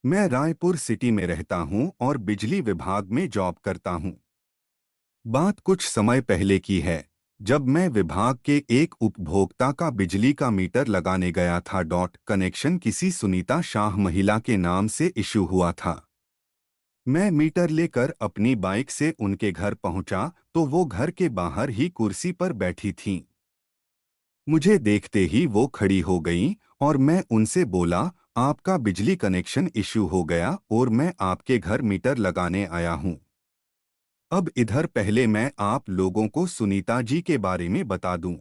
मैं रायपुर सिटी में रहता हूं और बिजली विभाग में जॉब करता हूं। बात कुछ समय पहले की है, जब मैं विभाग के एक उपभोक्ता का बिजली का मीटर लगाने गया था। कनेक्शन किसी सुनीता शाह महिला के नाम से इशू हुआ था। मैं मीटर लेकर अपनी बाइक से उनके घर पहुंचा तो वो घर के बाहर ही कुर्सी पर बैठी थीं। मुझे देखते ही वो खड़ी हो गईं और मैं उनसे बोला, आपका बिजली कनेक्शन इश्यू हो गया और मैं आपके घर मीटर लगाने आया हूं। अब इधर पहले मैं आप लोगों को सुनीता जी के बारे में बता दूं।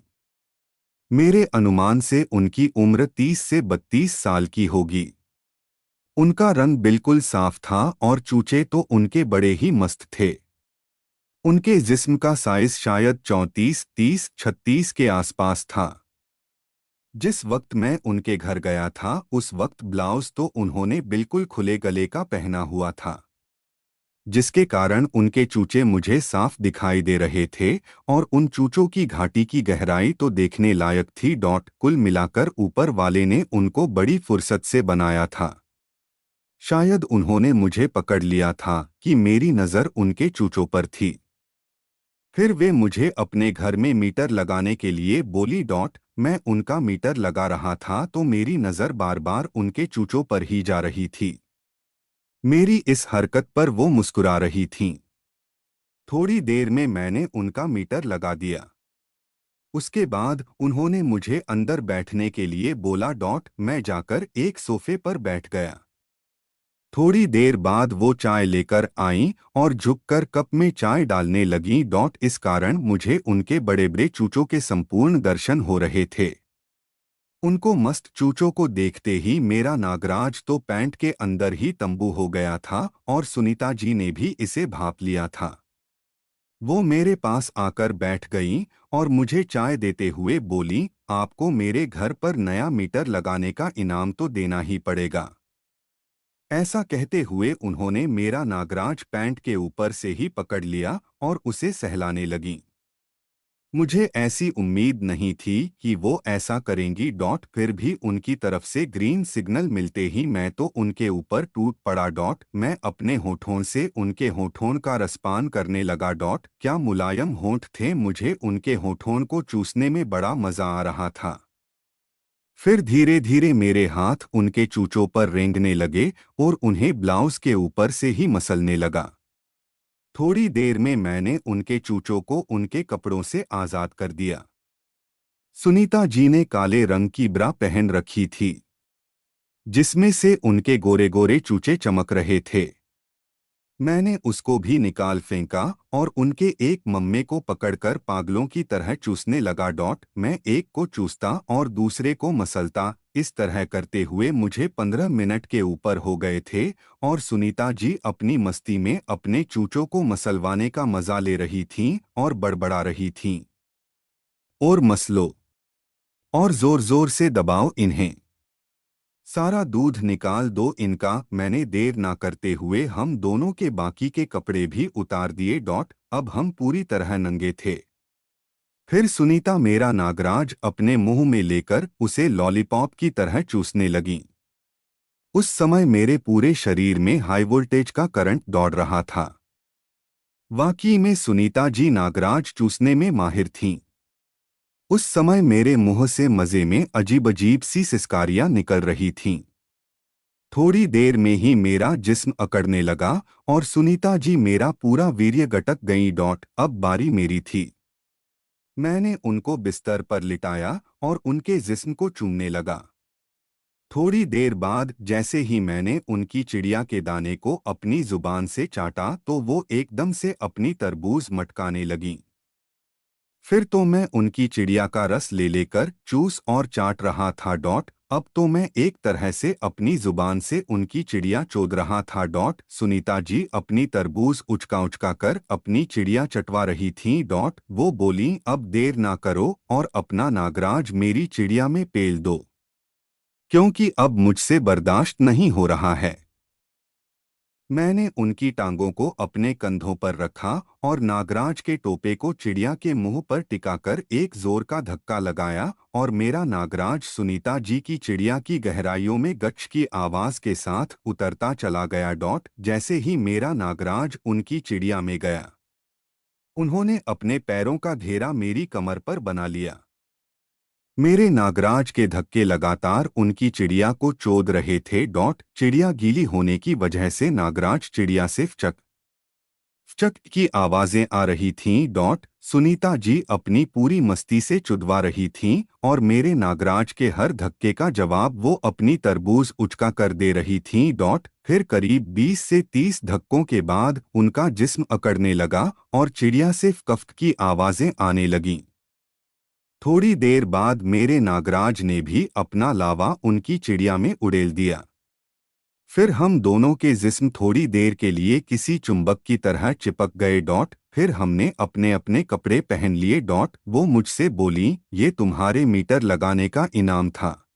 मेरे अनुमान से उनकी उम्र 30 से 32 साल की होगी। उनका रंग बिल्कुल साफ था और चूचे तो उनके बड़े ही मस्त थे। उनके जिस्म का साइज शायद 34, 30, 36 के आसपास था। जिस वक्त मैं उनके घर गया था उस वक्त ब्लाउज तो उन्होंने बिल्कुल खुले गले का पहना हुआ था, जिसके कारण उनके चूचे मुझे साफ दिखाई दे रहे थे और उन चूचों की घाटी की गहराई तो देखने लायक थी। कुल मिलाकर ऊपर वाले ने उनको बड़ी फुर्सत से बनाया था। शायद उन्होंने मुझे पकड़ लिया था कि मेरी नज़र उनके चूचों पर थी। फिर वे मुझे अपने घर में मीटर लगाने के लिए बोली। मैं उनका मीटर लगा रहा था तो मेरी नज़र बार बार उनके चूचों पर ही जा रही थी। मेरी इस हरकत पर वो मुस्कुरा रही थीं। थोड़ी देर में मैंने उनका मीटर लगा दिया। उसके बाद उन्होंने मुझे अंदर बैठने के लिए बोला। मैं जाकर एक सोफे पर बैठ गया। थोड़ी देर बाद वो चाय लेकर आईं और झुककर कप में चाय डालने लगीं। इस कारण मुझे उनके बड़े बड़े चूचों के संपूर्ण दर्शन हो रहे थे। उनको मस्त चूचों को देखते ही मेरा नागराज तो पैंट के अंदर ही तंबू हो गया था और सुनीता जी ने भी इसे भांप लिया था। वो मेरे पास आकर बैठ गईं और मुझे चाय देते हुए बोलीं, आपको मेरे घर पर नया मीटर लगाने का इनाम तो देना ही पड़ेगा। ऐसा कहते हुए उन्होंने मेरा नागराज पैंट के ऊपर से ही पकड़ लिया और उसे सहलाने लगीं। मुझे ऐसी उम्मीद नहीं थी कि वो ऐसा करेंगी। फिर भी उनकी तरफ से ग्रीन सिग्नल मिलते ही मैं तो उनके ऊपर टूट पड़ा। मैं अपने होठों से उनके होठों का रसपान करने लगा। क्या मुलायम होंठ थे, मुझे उनके होठों को चूसने में बड़ा मजा आ रहा था। फिर धीरे धीरे मेरे हाथ उनके चूचों पर रेंगने लगे और उन्हें ब्लाउज के ऊपर से ही मसलने लगा। थोड़ी देर में मैंने उनके चूचों को उनके कपड़ों से आज़ाद कर दिया। सुनीता जी ने काले रंग की ब्रा पहन रखी थी, जिसमें से उनके गोरे गोरे चूचे चमक रहे थे। मैंने उसको भी निकाल फेंका और उनके एक मम्मे को पकड़कर पागलों की तरह चूसने लगा। मैं एक को चूसता और दूसरे को मसलता, इस तरह करते हुए मुझे 15 मिनट के ऊपर हो गए थे और सुनीता जी अपनी मस्ती में अपने चूचों को मसलवाने का मजा ले रही थीं और बड़बड़ा रही थीं, और मसलो और जोर जोर से दबाओ इन्हें, सारा दूध निकाल दो इनका। मैंने देर ना करते हुए हम दोनों के बाकी के कपड़े भी उतार दिए। अब हम पूरी तरह नंगे थे। फिर सुनीता मेरा नागराज अपने मुंह में लेकर उसे लॉलीपॉप की तरह चूसने लगी। उस समय मेरे पूरे शरीर में हाई वोल्टेज का करंट दौड़ रहा था। वाकई में सुनीता जी नागराज चूसने में माहिर थीं। उस समय मेरे मुंह से मजे में अजीब अजीब सी सिसकारियां निकल रही थीं। थोड़ी देर में ही मेरा जिस्म अकड़ने लगा और सुनीता जी मेरा पूरा वीर्य गटक गई। अब बारी मेरी थी। मैंने उनको बिस्तर पर लिटाया और उनके जिस्म को चूमने लगा। थोड़ी देर बाद जैसे ही मैंने उनकी चिड़िया के दाने को अपनी जुबान से चाटा तो वो एकदम से अपनी तरबूज मटकाने लगीं। फिर तो मैं उनकी चिड़िया का रस ले लेकर चूस और चाट रहा था। अब तो मैं एक तरह से अपनी जुबान से उनकी चिड़िया चोद रहा था। सुनीता जी अपनी तरबूज उचका उचका कर अपनी चिड़िया चटवा रही थीं। वो बोली, अब देर ना करो और अपना नागराज मेरी चिड़िया में पेल दो, क्योंकि अब मुझसे बर्दाश्त नहीं हो रहा है। मैंने उनकी टांगों को अपने कंधों पर रखा और नागराज के टोपे को चिड़िया के मुंह पर टिकाकर एक जोर का धक्का लगाया और मेरा नागराज सुनीता जी की चिड़िया की गहराइयों में गच की आवाज के साथ उतरता चला गया। जैसे ही मेरा नागराज उनकी चिड़िया में गया, उन्होंने अपने पैरों का घेरा मेरी कमर पर बना लिया। मेरे नागराज के धक्के लगातार उनकी चिड़िया को चोद रहे थे। चिड़िया गीली होने की वजह से नागराज चिड़िया से फचक फचक की आवाजें आ रही थीं। सुनीता जी अपनी पूरी मस्ती से चुदवा रही थीं और मेरे नागराज के हर धक्के का जवाब वो अपनी तरबूज उचका कर दे रही थीं। फिर करीब 20 से 30 धक्कों के बाद उनका जिस्म अकड़ने लगा और चिड़िया से कफ्क की आवाजें आने लगीं। थोड़ी देर बाद मेरे नागराज ने भी अपना लावा उनकी चिड़िया में उड़ेल दिया। फिर हम दोनों के जिस्म थोड़ी देर के लिए किसी चुंबक की तरह चिपक गए। फिर हमने अपने अपने कपड़े पहन लिए। वो मुझसे बोली, ये तुम्हारे मीटर लगाने का इनाम था।